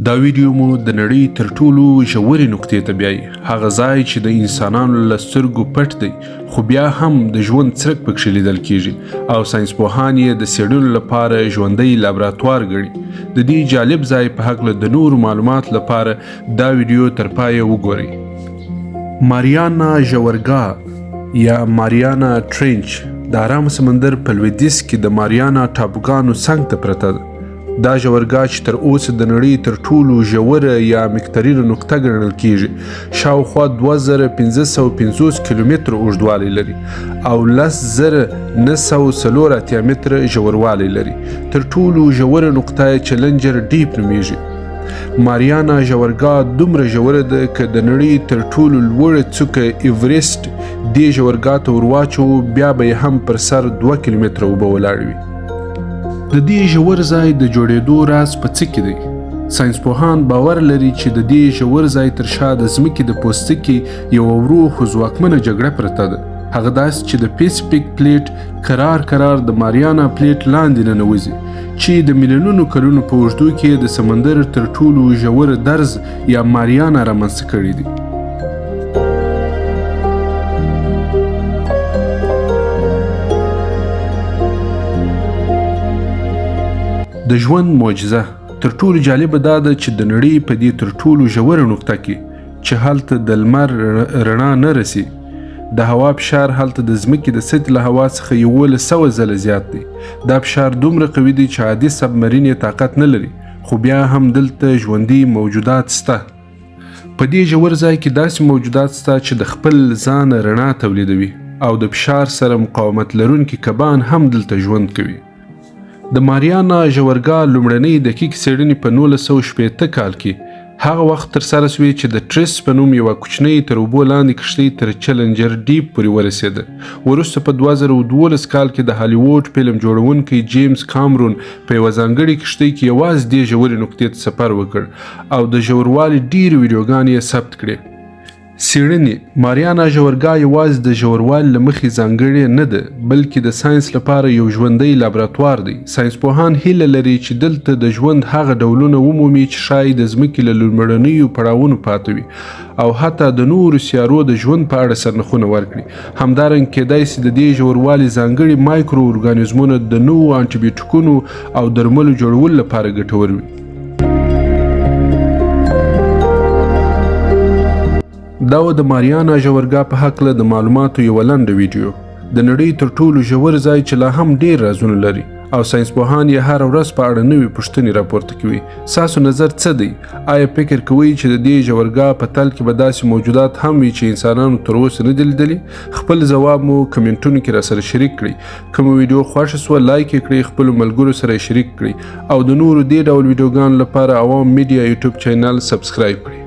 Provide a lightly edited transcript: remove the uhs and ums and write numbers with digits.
دا ویډیو مو د نړۍ تر ټولو ژورې نقطې ته بیایي، هغه ځای چې د انسانانو له سترګو پټ دی خو بیا هم د ژوند څرک پکښې لیدل کیږي او ساینسپوهان یې د څېړنو لپاره ژوندی لابراتوار ګڼي. د دې جالب ځای په هکله د نورو معلوماتو لپاره دا ویډیو تر پایه وګورئ. مارېانا ژورګاه یا مارېانا ټرنچ د ارام سمندر په لویدیځ کې د مارېانا ټاپوګانو څنګ ته پرته ده. دا ژورګاه چې تر اوسه د نړۍ تر ټولو ژوره یا مکترینه نقطه ګڼل کیږي، شاوخوا 2550 کیلومتره اوږدوالی لري او 10984 متره ژوروالی لري. تر ټولو ژوره نقطه یې چلنجر ډیپ نومیږي. مارېانا ژورګاه دومره ژوره ده که د نړۍ تر ټولو لوړه څوکه ایورسټ دې ژورګاه ته ورواچوو بیا به یې هم پر سر 2 کیلومتره اوبه ولاړ وي. د دې ژور ځای د جوړېدو راز په څه کې دی؟ ساینسپوهان باور لري چې د دې ژور ځای تر شا د ځمکې د پوستکي یوه ورو خو ځواکمنه جګړه پرته ده. هغه داسې چې د پیسفیک پلیټ کرار د مارېانا پلیټ لاندې ننوځي چې د میلیونونو کلونو په اوږدو کې د سمندر تر ټولو ژور درز یا مارېانا رامنځته کړی دی. د ژوند معجزه تر ټولو جالبه دا ده چې د نړۍ په دې تر ټولو ژوره نقطه کې چې هلته د لمر رڼا نه رسي، د هوا فشار هلته د ځمکې د سطحې له هوا څخه 1100 ځله زیات دی. دا فشار دومره قوي دی چې عادي سبمرین یې طاقت نه لري، خو بیا هم دلته ژوندي موجودات شته. په دې ژور ځای کې داسې موجودات شته چې د خپل ځان رڼا تولیدوي او د فشار سره مقاومت لرونکي کبان هم دلته ژوند کوي. د مارېانا ژورګاه لومړنۍ دقیق څېړنې په 1960 کال کې هغه وخت ترسره شوې چې د ټریس په نوم یوه کوچنۍ تر اوبو لاندې کښتۍ تر چلنجر ډیپ پورې ورسېده. وروسته په 2012 کال کې د هالیووډ فلم جوړونکی جیمز کامرون په یوه ځانګړې کښتۍ کې یوازې دې ژورې نقطې ته سفر وکړ او د ژوروالی ډېرې ویډیوګانې یې ثبت کړې. څېړنې مارېانا ژورګاه یوازې د ژوروالي له مخې ځانګړې نه ده بلکې د ساینس لپاره یو ژوندی لابراتوار دی. ساینسپوهان هیله لري چې دلته د ژوند هغه ډولونه ومومي چې ښایي د ځمکې له لومړنیو پړاوونو پاتې وي او حتی د نورو سیارو د ژوند په اړه سرنخونه ورکړي. همدارنګه کیدای شي د دې ژوروالي ځانګړي مایکرو ارګانیزمونه د نوو انټي بیوټیکونو او درملو جوړولو لپاره ګټور وي. دا و د مارېانا ژورګاه په هکله د معلوماتو یوه لنډه ویډیو. د نړۍ تر ټولو ژور ځای چې لا هم ډېر رازونه لري او ساینسپوهان یې هره ورځ په اړه نوې پوښتنې راپورته کوي. ستاسو نظر څه دی؟ آیا فکر کوئ چې د دې ژورګاه په تل کې به داسې موجودات هم وي چې انسانانو تر اوسه نه دي لیدلي؟ خپل ځواب مو کمنټونو کې راسره شریک کړئ. کومه ویډیو خوښه سوه لایک یې کړئ، خپلو ملګرو سره یې شریک کړئ او د نورو دې ډول ویډیوګانو لپاره عوام میډیا یوټیوب چینل سبسکرایب کړئ.